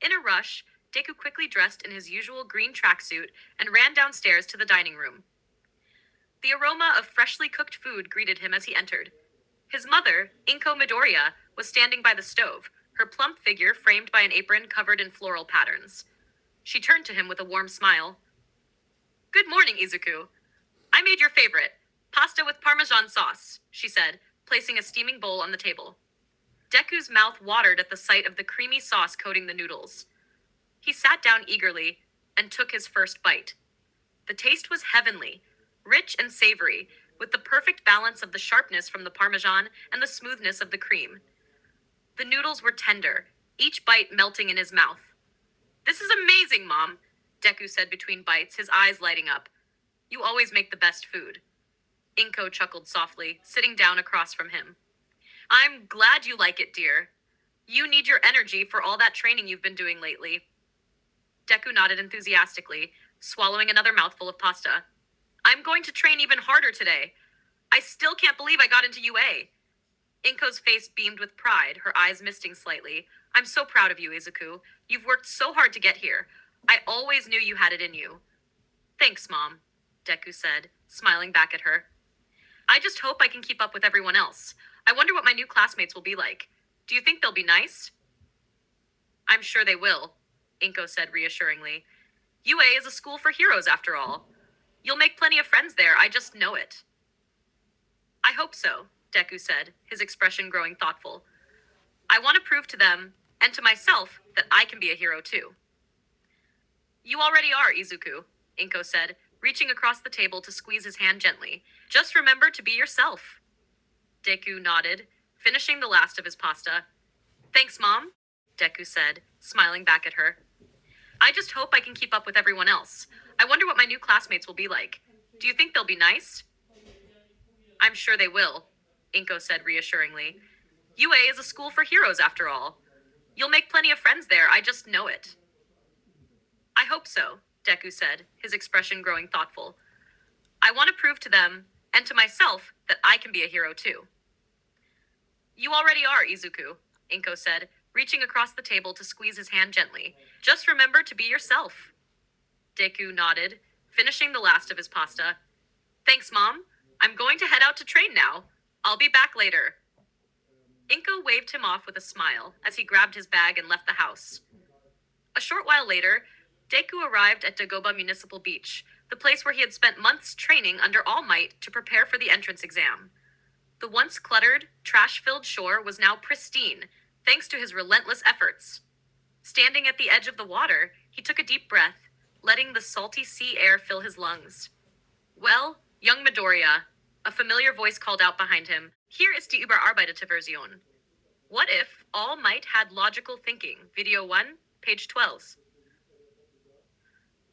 In a rush, Deku quickly dressed in his usual green tracksuit and ran downstairs to the dining room. The aroma of freshly cooked food greeted him as he entered. His mother, Inko Midoriya, was standing by the stove, her plump figure framed by an apron covered in floral patterns. She turned to him with a warm smile. "Good morning, Izuku. I made your favorite, pasta with Parmesan sauce," she said, placing a steaming bowl on the table. Deku's mouth watered at the sight of the creamy sauce coating the noodles. He sat down eagerly and took his first bite. The taste was heavenly, rich and savory, with the perfect balance of the sharpness from the Parmesan and the smoothness of the cream. The noodles were tender, each bite melting in his mouth. "This is amazing, Mom," Deku said between bites, his eyes lighting up. "You always make the best food." Inko chuckled softly, sitting down across from him. "I'm glad you like it, dear. You need your energy for all that training you've been doing lately." Deku nodded enthusiastically, swallowing another mouthful of pasta. "I'm going to train even harder today. I still can't believe I got into UA." Inko's face beamed with pride, her eyes misting slightly. "I'm so proud of you, Izuku. You've worked so hard to get here. I always knew you had it in you." "Thanks, Mom," Deku said, smiling back at her. "I just hope I can keep up with everyone else. I wonder what my new classmates will be like. Do you think they'll be nice?" "I'm sure they will," Inko said reassuringly. "UA is a school for heroes, after all. You'll make plenty of friends there, I just know it." "I hope so," Deku said, his expression growing thoughtful. "I want to prove to them, and to myself, that I can be a hero too." "You already are, Izuku," Inko said, reaching across the table to squeeze his hand gently. "Just remember to be yourself." Deku nodded, finishing the last of his pasta. "Thanks, Mom," Deku said, smiling back at her. "I just hope I can keep up with everyone else. I wonder what my new classmates will be like. Do you think they'll be nice?" "I'm sure they will," Inko said reassuringly. "UA is a school for heroes, after all. You'll make plenty of friends there, I just know it." "I hope so," Deku said, his expression growing thoughtful. "I want to prove to them, and to myself, that I can be a hero too." "You already are, Izuku," Inko said, reaching across the table to squeeze his hand gently. "Just remember to be yourself." Deku nodded, finishing the last of his pasta. "Thanks, Mom. I'm going to head out to train now. I'll be back later." Inko waved him off with a smile as he grabbed his bag and left the house. A short while later, Deku arrived at Dagoba Municipal Beach, the place where he had spent months training under All Might to prepare for the entrance exam. The once cluttered, trash-filled shore was now pristine, thanks to his relentless efforts. Standing at the edge of the water, he took a deep breath, letting the salty sea air fill his lungs. "Well, young Midoriya," a familiar voice called out behind him, "Hier ist die überarbeitete Version." What if All Might had logical thinking? Video 1, page 12.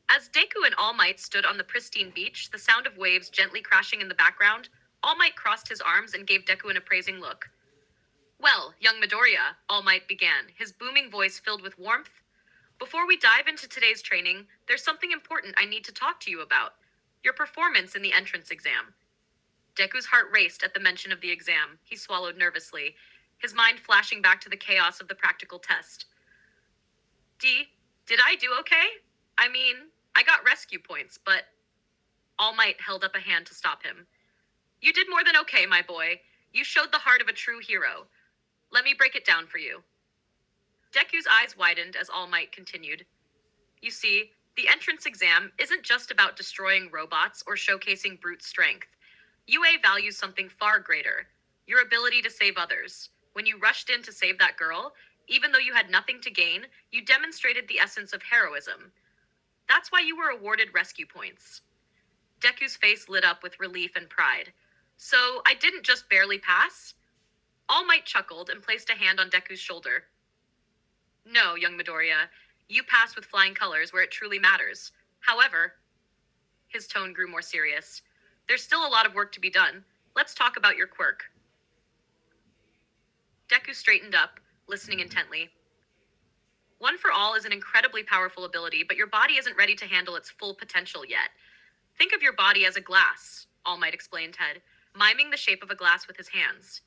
As Deku and All Might stood on the pristine beach, the sound of waves gently crashing in the background, All Might crossed his arms and gave Deku an appraising look. "Well, young Midoriya," All Might began, his booming voice filled with warmth. "Before we dive into today's training, there's something important I need to talk to you about. Your performance in the entrance exam." Deku's heart raced at the mention of the exam. He swallowed nervously, his mind flashing back to the chaos of the practical test. Did I do okay? I mean, I got rescue points, but All Might held up a hand to stop him. You did more than okay, my boy. You showed the heart of a true hero. Let me break it down for you. Deku's eyes widened as All Might continued. You see, the entrance exam isn't just about destroying robots or showcasing brute strength. UA values something far greater, your ability to save others. When you rushed in to save that girl, even though you had nothing to gain, you demonstrated the essence of heroism. That's why you were awarded rescue points. Deku's face lit up with relief and pride. So I didn't just barely pass? All Might chuckled and placed a hand on Deku's shoulder. No, young Midoriya, you passed with flying colors where it truly matters. However, his tone grew more serious. There's still a lot of work to be done. Let's talk about your quirk. Deku straightened up, listening intently. One for All is an incredibly powerful ability, but your body isn't ready to handle its full potential yet. Think of your body as a glass, All Might explained Ted, miming the shape of a glass with his hands.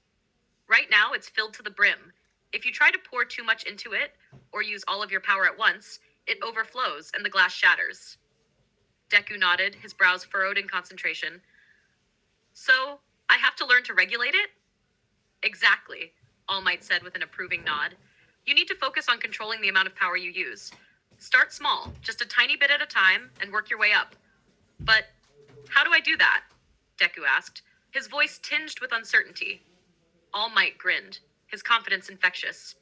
Right now, it's filled to the brim. If you try to pour too much into it, or use all of your power at once, it overflows and the glass shatters. Deku nodded, his brows furrowed in concentration. So, I have to learn to regulate it? Exactly, All Might said with an approving nod. You need to focus on controlling the amount of power you use. Start small, just a tiny bit at a time, and work your way up. But how do I do that? Deku asked, his voice tinged with uncertainty. All Might grinned, his confidence infectious.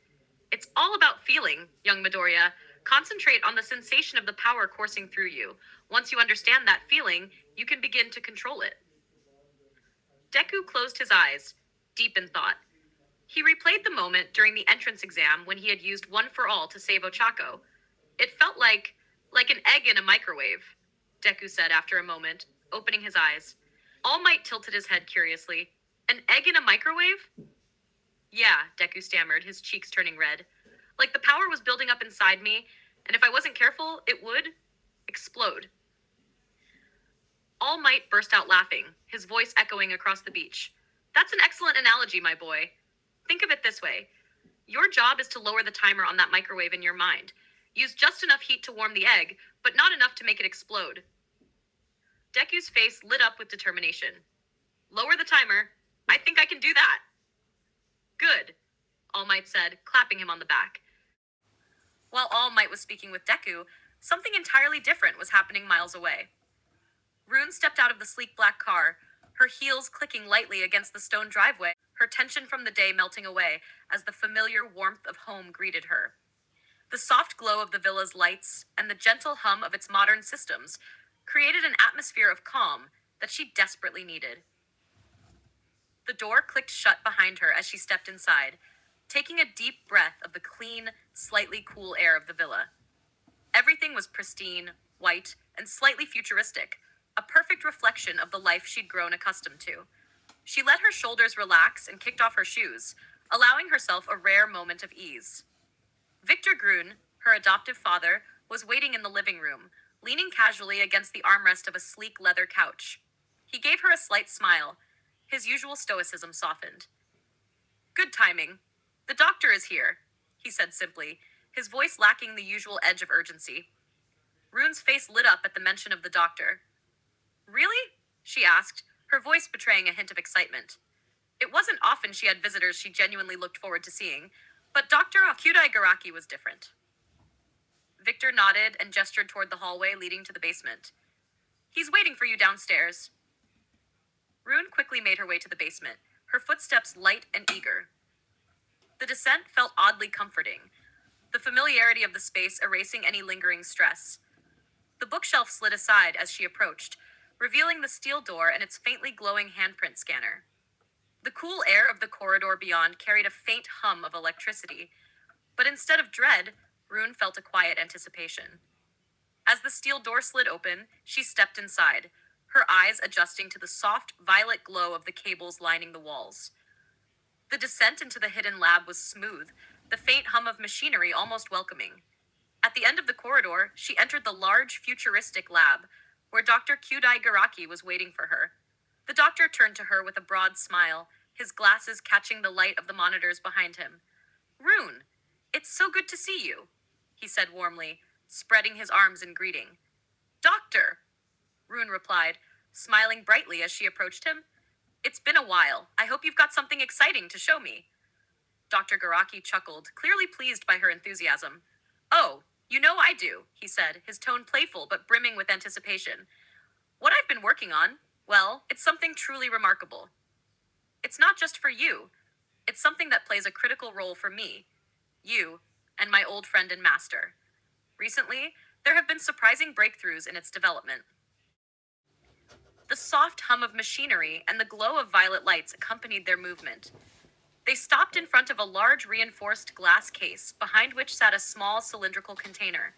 It's all about feeling, young Midoriya. Concentrate on the sensation of the power coursing through you. Once you understand that feeling, you can begin to control it. Deku closed his eyes, deep in thought. He replayed the moment during the entrance exam when he had used One for All to save Ochako. It felt like an egg in a microwave, Deku said after a moment, opening his eyes. All Might tilted his head curiously. An egg in a microwave? Yeah, Deku stammered, his cheeks turning red. Like the power was building up inside me, and if I wasn't careful, it would explode. All Might burst out laughing, his voice echoing across the beach. That's an excellent analogy, my boy. Think of it this way. Your job is to lower the timer on that microwave in your mind. Use just enough heat to warm the egg, but not enough to make it explode. Deku's face lit up with determination. Lower the timer. I think I can do that. Good, All Might said, clapping him on the back. While All Might was speaking with Deku, something entirely different was happening miles away. Rune stepped out of the sleek black car, her heels clicking lightly against the stone driveway, her tension from the day melting away as the familiar warmth of home greeted her. The soft glow of the villa's lights and the gentle hum of its modern systems created an atmosphere of calm that she desperately needed. The door clicked shut behind her as she stepped inside, taking a deep breath of the clean, slightly cool air of the villa. Everything was pristine, white, and slightly futuristic, a perfect reflection of the life she'd grown accustomed to. She let her shoulders relax and kicked off her shoes, allowing herself a rare moment of ease. Victor Grun, her adoptive father, was waiting in the living room, leaning casually against the armrest of a sleek leather couch. He gave her a slight smile. His usual stoicism softened. Good timing. The doctor is here, he said simply, his voice lacking the usual edge of urgency. Rune's face lit up at the mention of the doctor. Really? She asked, her voice betraying a hint of excitement. It wasn't often she had visitors she genuinely looked forward to seeing, but Dr. Kyudai Garaki was different. Victor nodded and gestured toward the hallway leading to the basement. He's waiting for you downstairs. Rune quickly made her way to the basement, her footsteps light and eager. The descent felt oddly comforting, the familiarity of the space erasing any lingering stress. The bookshelf slid aside as she approached, revealing the steel door and its faintly glowing handprint scanner. The cool air of the corridor beyond carried a faint hum of electricity, but instead of dread, Rune felt a quiet anticipation. As the steel door slid open, she stepped inside, her eyes adjusting to the soft, violet glow of the cables lining the walls. The descent into the hidden lab was smooth, the faint hum of machinery almost welcoming. At the end of the corridor, she entered the large, futuristic lab, where Dr. Kyudai Garaki was waiting for her. The doctor doctor turned to her with a broad smile, his glasses catching the light of the monitors behind him. Rune, it's so good to see you, he said warmly, spreading his arms in greeting. Doctor, Rune replied, smiling brightly as she approached him. It's been a while. I hope you've got something exciting to show me. Dr. Garaki chuckled, clearly pleased by her enthusiasm. Oh, you know I do, he said, his tone playful but brimming with anticipation. What I've been working on, well, it's something truly remarkable. It's not just for you. It's something that plays a critical role for me, you, and my old friend and master. Recently, there have been surprising breakthroughs in its development. The soft hum of machinery and the glow of violet lights accompanied their movement. They stopped in front of a large reinforced glass case, behind which sat a small cylindrical container.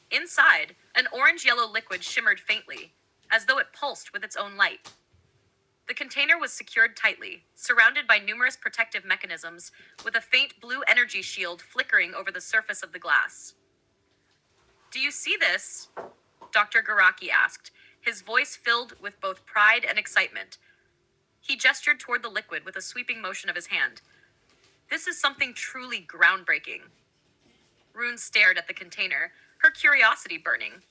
Inside, an orange-yellow liquid shimmered faintly, as though it pulsed with its own light. The container was secured tightly, surrounded by numerous protective mechanisms, with a faint blue energy shield flickering over the surface of the glass. Do you see this? Dr. Garaki asked, his voice filled with both pride and excitement. He gestured toward the liquid with a sweeping motion of his hand. This is something truly groundbreaking. Rune stared at the container, her curiosity burning.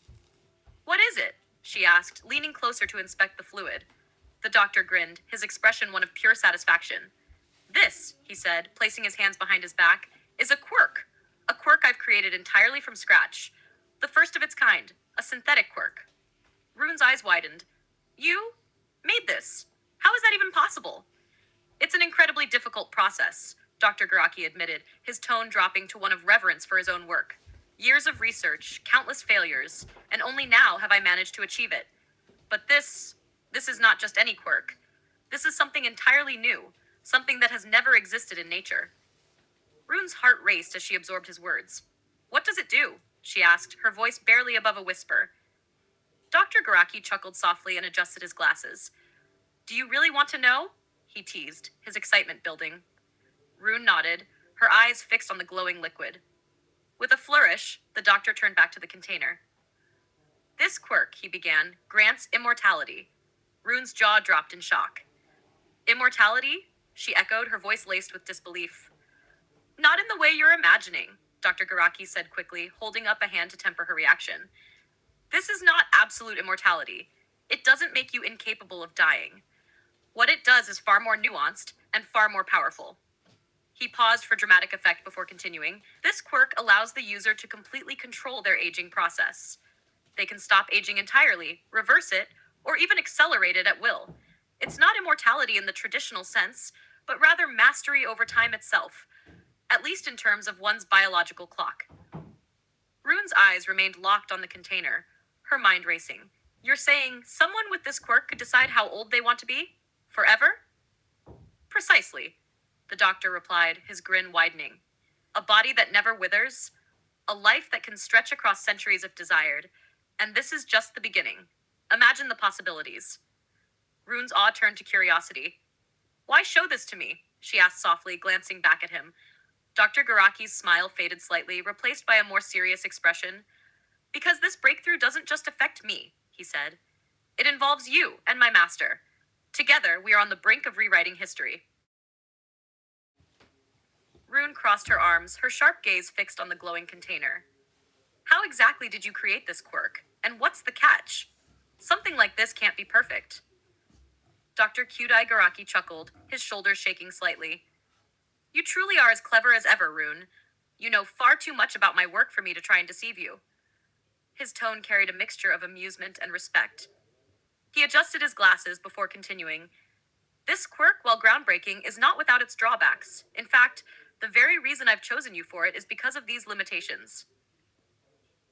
What is it? She asked, leaning closer to inspect the fluid. The doctor grinned, his expression one of pure satisfaction. This, he said, placing his hands behind his back, is a quirk. A quirk I've created entirely from scratch. The first of its kind, a synthetic quirk. Rune's eyes widened. You made this? How is that even possible? It's an incredibly difficult process, Dr. Garaki admitted, his tone dropping to one of reverence for his own work. Years of research, countless failures, and only now have I managed to achieve it. But this is not just any quirk. This is something entirely new, something that has never existed in nature. Rune's heart raced as she absorbed his words. What does it do? She asked, her voice barely above a whisper. Dr. Garaki chuckled softly and adjusted his glasses. Do you really want to know? He teased, his excitement building. Rune nodded, her eyes fixed on the glowing liquid. With a flourish, the doctor turned back to the container. This quirk, he began, grants immortality. Rune's jaw dropped in shock. Immortality? She echoed, her voice laced with disbelief. Not in the way you're imagining, Dr. Garaki said quickly, holding up a hand to temper her reaction. This is not absolute immortality. It doesn't make you incapable of dying. What it does is far more nuanced and far more powerful. He paused for dramatic effect before continuing. This quirk allows the user to completely control their aging process. They can stop aging entirely, reverse it, or even accelerate it at will. It's not immortality in the traditional sense, but rather mastery over time itself, at least in terms of one's biological clock. Rune's eyes remained locked on the container, her mind racing. You're saying someone with this quirk could decide how old they want to be? Forever? Precisely, the doctor replied, his grin widening. A body that never withers, a life that can stretch across centuries if desired, and this is just the beginning. Imagine the possibilities. Rune's awe turned to curiosity. Why show this to me? She asked softly, glancing back at him. Dr. Garaki's smile faded slightly, replaced by a more serious expression. Because this breakthrough doesn't just affect me, he said. It involves you and my master. Together, we are on the brink of rewriting history. Rune crossed her arms, her sharp gaze fixed on the glowing container. How exactly did you create this quirk? And what's the catch? Something like this can't be perfect. Dr. Kyudai Garaki chuckled, his shoulders shaking slightly. You truly are as clever as ever, Rune. You know far too much about my work for me to try and deceive you. His tone carried a mixture of amusement and respect. He adjusted his glasses before continuing. This quirk, while groundbreaking, is not without its drawbacks. In fact, the very reason I've chosen you for it is because of these limitations.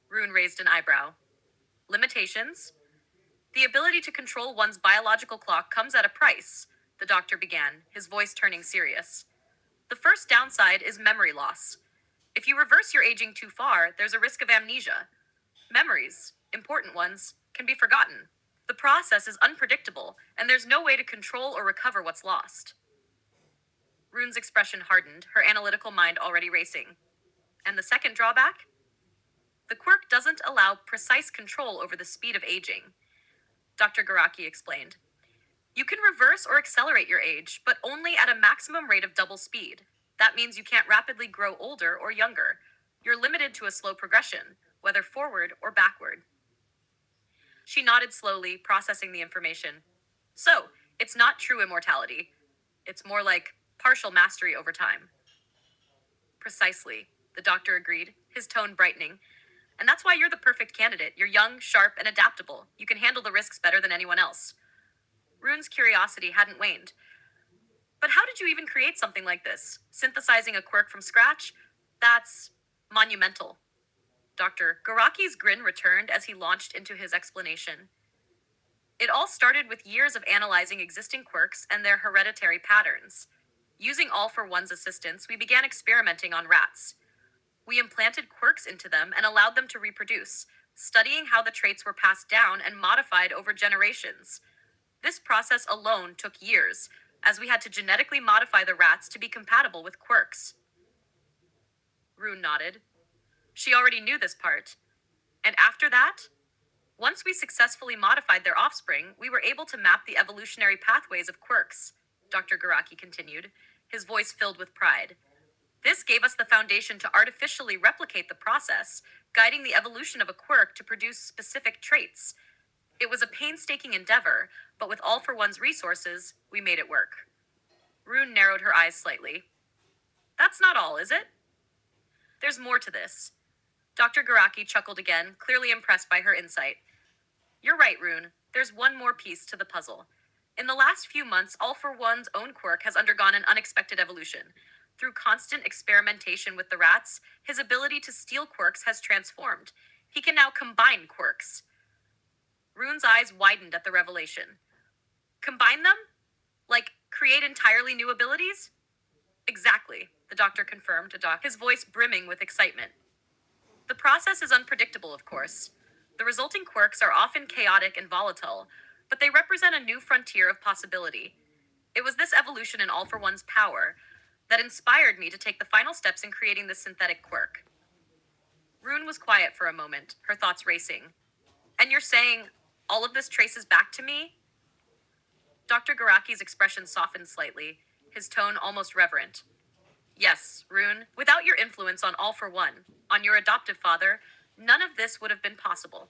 Rune raised an eyebrow. Limitations? The ability to control one's biological clock comes at a price, the doctor began, his voice turning serious. The first downside is memory loss. If you reverse your aging too far, there's a risk of amnesia. Memories, important ones, can be forgotten. The process is unpredictable, and there's no way to control or recover what's lost. Rune's expression hardened, her analytical mind already racing. And the second drawback? The quirk doesn't allow precise control over the speed of aging. Dr. Garaki explained. You can reverse or accelerate your age, but only at a maximum rate of double speed. That means you can't rapidly grow older or younger. You're limited to a slow progression, whether forward or backward. She nodded slowly, processing the information. So, it's not true immortality. It's more like partial mastery over time. Precisely, the doctor agreed, his tone brightening. And that's why you're the perfect candidate. You're young, sharp, and adaptable. You can handle the risks better than anyone else. Rune's curiosity hadn't waned. But how did you even create something like this? Synthesizing a quirk from scratch? That's monumental. Dr. Garaki's grin returned as he launched into his explanation. It all started with years of analyzing existing quirks and their hereditary patterns. Using All for One's assistance, we began experimenting on rats. We implanted quirks into them and allowed them to reproduce, studying how the traits were passed down and modified over generations. This process alone took years, as we had to genetically modify the rats to be compatible with quirks. Rune nodded. She already knew this part. And after that, once we successfully modified their offspring, we were able to map the evolutionary pathways of quirks, Dr. Garaki continued, his voice filled with pride. This gave us the foundation to artificially replicate the process, guiding the evolution of a quirk to produce specific traits. It was a painstaking endeavor, but with All for One's resources, we made it work. Rune narrowed her eyes slightly. That's not all, is it? There's more to this. Dr. Garaki chuckled again, clearly impressed by her insight. You're right, Rune. There's one more piece to the puzzle. In the last few months, All for One's own quirk has undergone an unexpected evolution. Through constant experimentation with the rats, his ability to steal quirks has transformed. He can now combine quirks. Rune's eyes widened at the revelation. Combine them? Like, create entirely new abilities? Exactly, the doctor confirmed, his voice brimming with excitement. The process is unpredictable, of course. The resulting quirks are often chaotic and volatile, but they represent a new frontier of possibility. It was this evolution in All for One's power that inspired me to take the final steps in creating this synthetic quirk. Rune was quiet for a moment, her thoughts racing. And you're saying all of this traces back to me? Dr. Garaki's expression softened slightly, his tone almost reverent. Yes, Rune, without your influence on All for One, on your adoptive father, none of this would have been possible.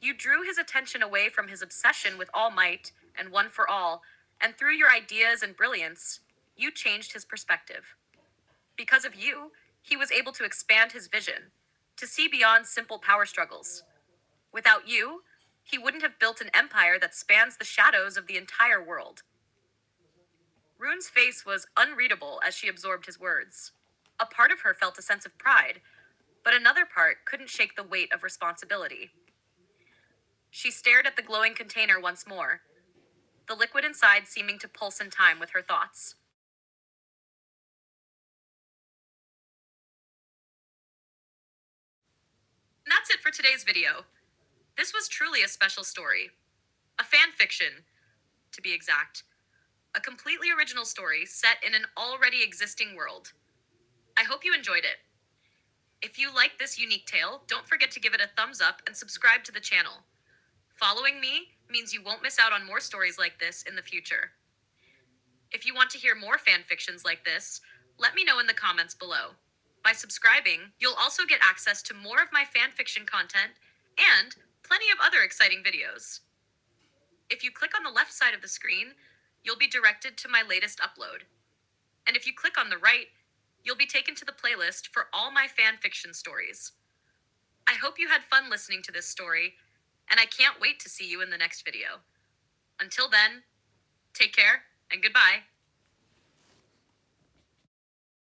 You drew his attention away from his obsession with All Might and One for All, and through your ideas and brilliance, you changed his perspective. Because of you, he was able to expand his vision, to see beyond simple power struggles. Without you, he wouldn't have built an empire that spans the shadows of the entire world. Rune's face was unreadable as she absorbed his words. A part of her felt a sense of pride, but another part couldn't shake the weight of responsibility. She stared at the glowing container once more, the liquid inside seeming to pulse in time with her thoughts. And that's it for today's video. This was truly a special story. A fan fiction, to be exact. A completely original story set in an already existing world. I hope you enjoyed it. If you like this unique tale, don't forget to give it a thumbs up and subscribe to the channel. Following me means you won't miss out on more stories like this in the future. If you want to hear more fan fictions like this, let me know in the comments below. By subscribing, you'll also get access to more of my fan fiction content and plenty of other exciting videos. If you click on the left side of the screen, you'll be directed to my latest upload. And if you click on the right, you'll be taken to the playlist for all my fan fiction stories. I hope you had fun listening to this story, and I can't wait to see you in the next video. Until then, take care and goodbye.